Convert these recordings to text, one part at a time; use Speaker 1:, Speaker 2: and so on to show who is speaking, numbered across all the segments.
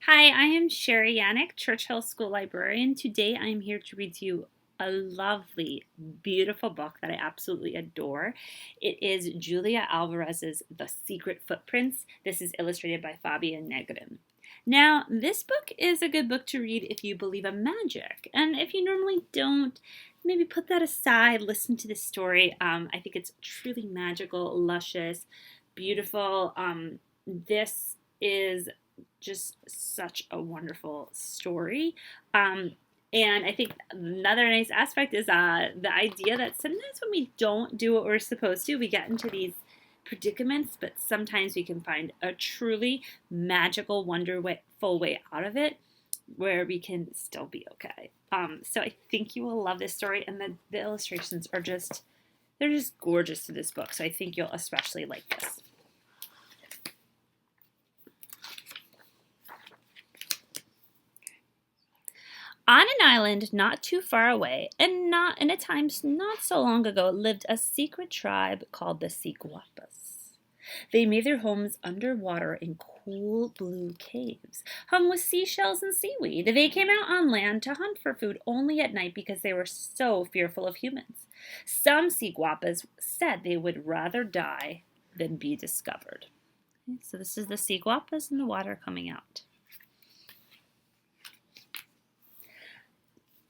Speaker 1: Hi, I am Cherie Yanek, Churchill School Librarian. Today I am here to read to you a lovely, beautiful book that I absolutely adore. It is Julia Alvarez's The Secret Footprints. This is illustrated by Fabian Negrin. Now, this book is a good book to read if you believe in magic, and if you normally don't, maybe put that aside, listen to the story. I think it's truly magical, luscious, beautiful. This is just such a wonderful story. And I think another nice aspect is the idea that sometimes when we don't do what we're supposed to, we get into these predicaments, but sometimes we can find a truly magical, wonderful way out of it where we can still be okay. So I think you will love this story, and the illustrations are they're just gorgeous to this book. So I think you'll especially like this. On an island not too far away, and not in a time not so long ago, lived a secret tribe called the Sigwapas. They made their homes underwater in cool blue caves, hung with seashells and seaweed. They came out on land to hunt for food only at night because they were so fearful of humans. Some Sigwapas said they would rather die than be discovered. So this is the Sigwapas in the water coming out.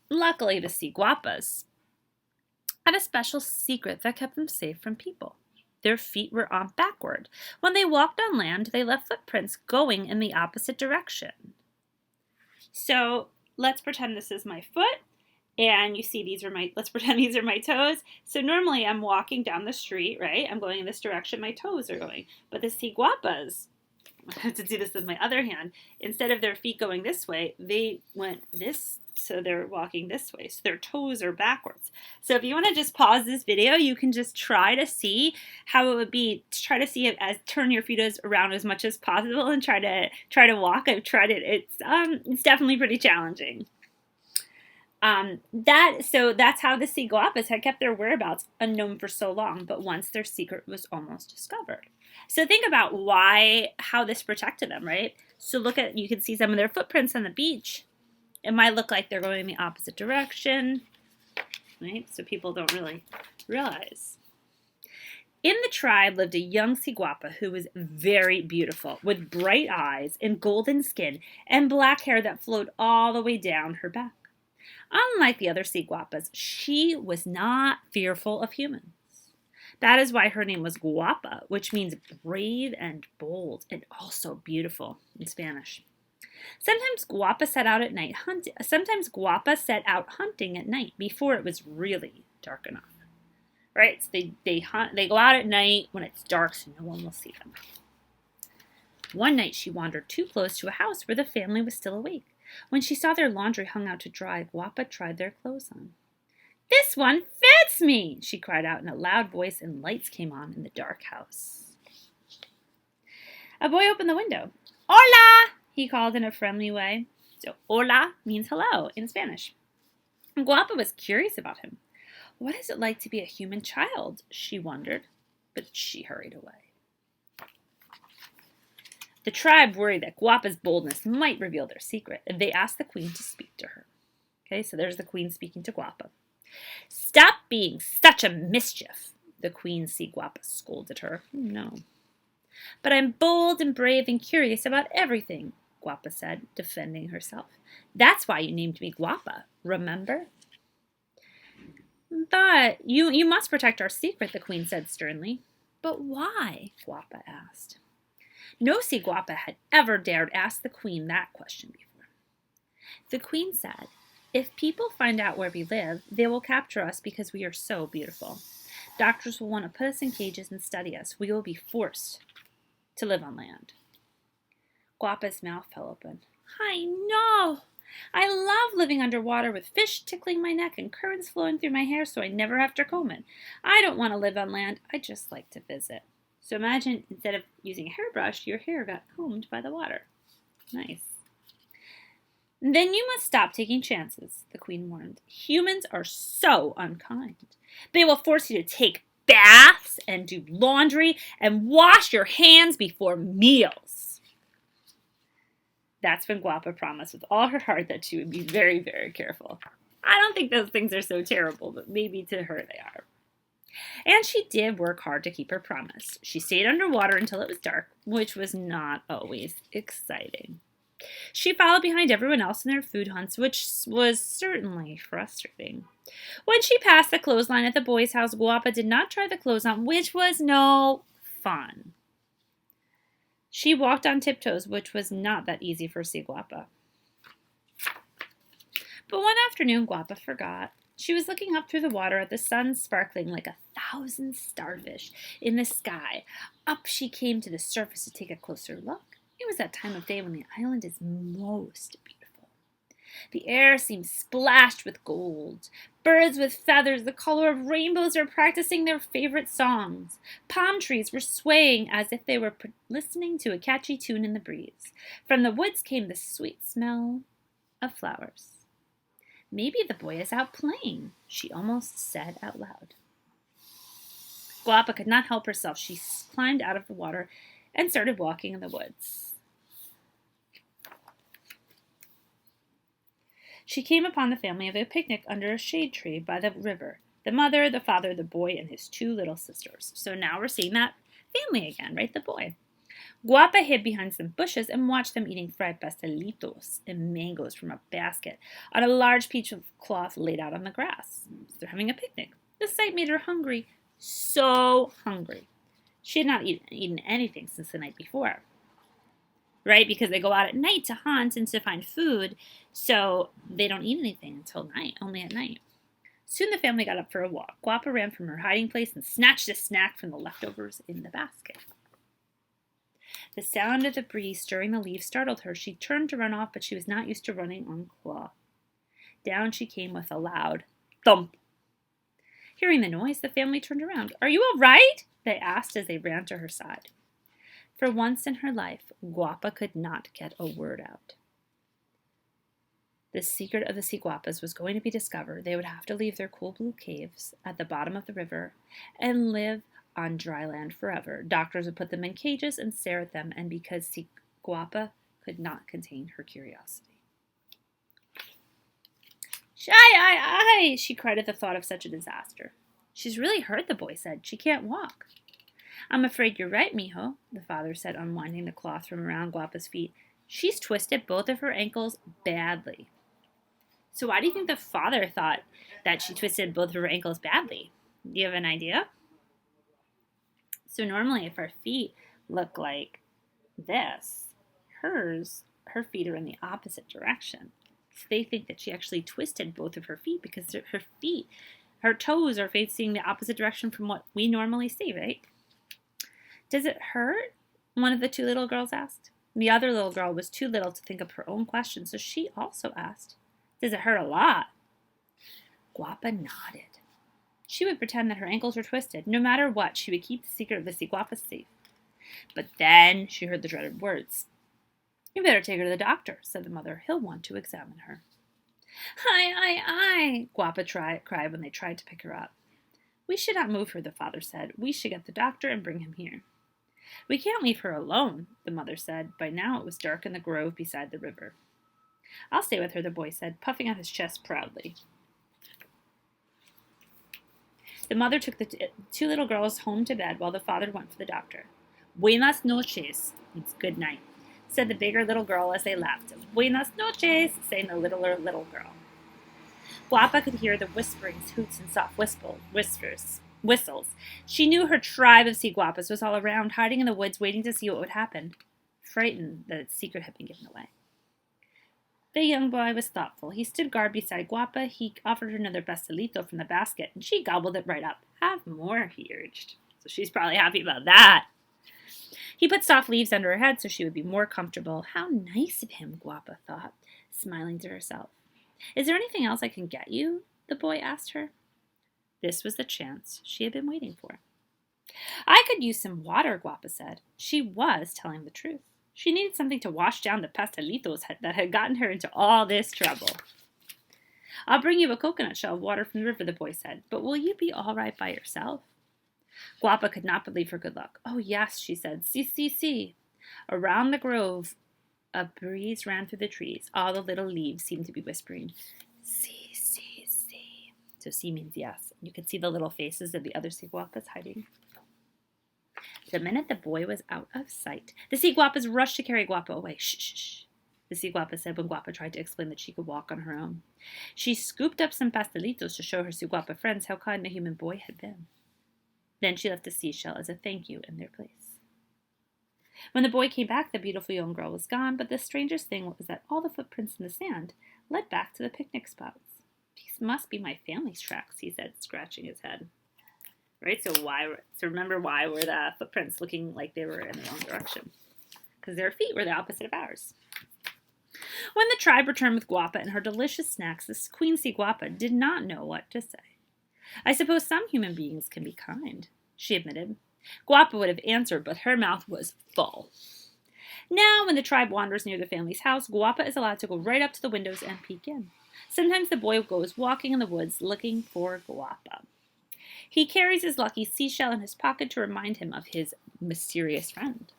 Speaker 1: Luckily, the Sigwapas had a special secret that kept them safe from people. Their feet were on backward. When they walked on land, they left footprints going in the opposite direction. So let's pretend this is my foot, and you see let's pretend these are my toes. So normally I'm walking down the street, right? I'm going in this direction, my toes are going. But the Sigwapas, I have to do this with my other hand, instead of their feet going this way, they went this, so they're walking this way. So their toes are backwards. So if you want to just pause this video, you can just try to see how it would be. Try to see it as turn your feet around as much as possible and try to walk. I've tried it. It's definitely pretty challenging. So that's how the Sigwapas had kept their whereabouts unknown for so long, but once their secret was almost discovered. So think about how this protected them, right? So you can see some of their footprints on the beach. It might look like they're going in the opposite direction, right? So people don't really realize. In the tribe lived a young Sigwapa who was very beautiful, with bright eyes and golden skin and black hair that flowed all the way down her back. Unlike the other Sigwapas, she was not fearful of humans. That is why her name was Guapa, which means brave and bold, and also beautiful in Spanish. Sometimes Guapa set out hunting at night before it was really dark enough. Right? So they go out at night when it's dark so no one will see them. One night she wandered too close to a house where the family was still awake. When she saw their laundry hung out to dry, Guapa tried their clothes on. "This one fits me!" she cried out in a loud voice, and lights came on in the dark house. A boy opened the window. "Hola!" he called in a friendly way. So hola means hello in Spanish. Guapa was curious about him. What is it like to be a human child? She wondered, but she hurried away. The tribe worried that Guapa's boldness might reveal their secret, and they asked the queen to speak to her. Okay, so there's the queen speaking to Guapa. "Stop being such a mischief," the queen Sigwapa scolded her. "No. But I'm bold and brave and curious about everything," Guapa said, defending herself. "That's why you named me Guapa, remember?" "But you must protect our secret," the queen said sternly. "But why?" Guapa asked. No Sigwapa had ever dared ask the queen that question before. The queen said, "If people find out where we live, they will capture us because we are so beautiful. Doctors will want to put us in cages and study us. We will be forced to live on land." Guapa's mouth fell open. "I know! I love living underwater with fish tickling my neck and currents flowing through my hair so I never have to comb it. I don't want to live on land. I just like to visit." So imagine instead of using a hairbrush, your hair got combed by the water. Nice. "Then you must stop taking chances," the queen warned. "Humans are so unkind. They will force you to take baths and do laundry and wash your hands before meals." That's when Guapa promised with all her heart that she would be very, very careful. I don't think those things are so terrible, but maybe to her they are. And she did work hard to keep her promise. She stayed underwater until it was dark, which was not always exciting. She followed behind everyone else in their food hunts, which was certainly frustrating. When she passed the clothesline at the boys' house, Guapa did not try the clothes on, which was no fun. She walked on tiptoes, which was not that easy for Sigwapa. But one afternoon, Guapa forgot. She was looking up through the water at the sun sparkling like 1,000 starfish in the sky. Up she came to the surface to take a closer look. It was that time of day when the island is most beautiful. The air seemed splashed with gold. Birds with feathers the color of rainbows were practicing their favorite songs. Palm trees were swaying as if they were listening to a catchy tune in the breeze. From the woods came the sweet smell of flowers. Maybe the boy is out playing, she almost said out loud. Guapa could not help herself. She climbed out of the water and started walking in the woods. She came upon the family of a picnic under a shade tree by the river. The mother, the father, the boy, and his 2 little sisters. So now we're seeing that family again, right? The boy. Guapa hid behind some bushes and watched them eating fried pastelitos and mangoes from a basket on a large piece of cloth laid out on the grass. They're having a picnic. The sight made her hungry, so hungry. She had not eaten anything since the night before, right? Because they go out at night to hunt and to find food, so they don't eat anything until night, only at night. Soon the family got up for a walk. Guapa ran from her hiding place and snatched a snack from the leftovers in the basket. The sound of the breeze stirring the leaves startled her. She turned to run off, but she was not used to running on cloth. Down she came with a loud thump. Hearing the noise, the family turned around. "Are you all right?" they asked as they ran to her side. For once in her life, Guapa could not get a word out. The secret of the Sigwapas was going to be discovered. They would have to leave their cool blue caves at the bottom of the river and live on dry land forever. Doctors would put them in cages and stare at them, and because Guapa could not contain her curiosity. "Shy, she cried at the thought of such a disaster. "She's really hurt," the boy said. "She can't walk." "I'm afraid you're right, mijo," the father said, unwinding the cloth from around Guapa's feet. "She's twisted both of her ankles badly." So why do you think the father thought that she twisted both of her ankles badly? Do you have an idea? So normally if our feet look like this, her feet are in the opposite direction. So they think that she actually twisted both of her feet because her toes are facing the opposite direction from what we normally see, right? "Does it hurt?" one of the 2 little girls asked. The other little girl was too little to think of her own question, so she also asked, "Does it hurt a lot?" Guapa nodded. She would pretend that her ankles were twisted. No matter what, she would keep the secret of the Sigwapas safe. But then she heard the dreaded words. "You better take her to the doctor," said the mother. "He'll want to examine her." Ay, Guapa cried when they tried to pick her up. "We should not move her," the father said. "We should get the doctor and bring him here." "We can't leave her alone," the mother said. By now it was dark in the grove beside the river. "I'll stay with her," the boy said, puffing out his chest proudly. The mother took the 2 little girls home to bed while the father went for the doctor. "Buenas noches," it's good night, said the bigger little girl as they left. "Buenas noches," saying the littler little girl. Guapa could hear the whisperings, hoots, and soft whistles. She knew her tribe of Sigwapas was all around, hiding in the woods, waiting to see what would happen, frightened that its secret had been given away. The young boy was thoughtful. He stood guard beside Guapa. He offered her another pastelito from the basket, and she gobbled it right up. "Have more," he urged. So she's probably happy about that. He put soft leaves under her head so she would be more comfortable. How nice of him, Guapa thought, smiling to herself. "Is there anything else I can get you?" the boy asked her. This was the chance she had been waiting for. "I could use some water," Guapa said. She was telling the truth. She needed something to wash down the pastelitos that had gotten her into all this trouble. "I'll bring you a coconut shell of water from the river," the boy said. "But will you be all right by yourself?" Guapa could not believe her good luck. "Oh, yes," she said. "See. Around the grove A breeze ran through the trees. All the little leaves seemed to be whispering, "See, see, see." So see means yes. You could see the little faces of the other Sigwapas hiding. The minute the boy was out of sight, the Sigwapas rushed to carry Guapa away. "Shh, shh, shh," the Sigwapa said when Guapa tried to explain that she could walk on her own. She scooped up some pastelitos to show her Sigwapa friends how kind the human boy had been. Then she left a seashell as a thank you in their place. When the boy came back, the beautiful young girl was gone, but the strangest thing was that all the footprints in the sand led back to the picnic spots. "These must be my family's tracks," he said, scratching his head. Right? So remember why were the footprints looking like they were in the wrong direction? Because their feet were the opposite of ours. When the tribe returned with Guapa and her delicious snacks, the Queen Sigwapa did not know what to say. "I suppose some human beings can be kind," she admitted. Guapa would have answered, but her mouth was full. Now, when the tribe wanders near the family's house, Guapa is allowed to go right up to the windows and peek in. Sometimes the boy goes walking in the woods looking for Guapa. He carries his lucky seashell in his pocket to remind him of his mysterious friend.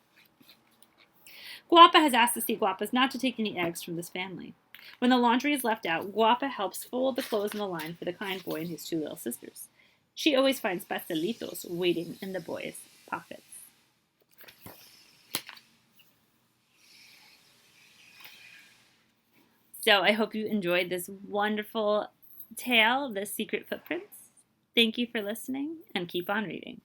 Speaker 1: Guapa has asked the Sigwapas not to take any eggs from this family. When the laundry is left out, Guapa helps fold the clothes in the line for the kind boy and his two little sisters. She always finds pastelitos waiting in the boy's pockets. So I hope you enjoyed this wonderful tale, The Secret Footprints. Thank you for listening, and keep on reading.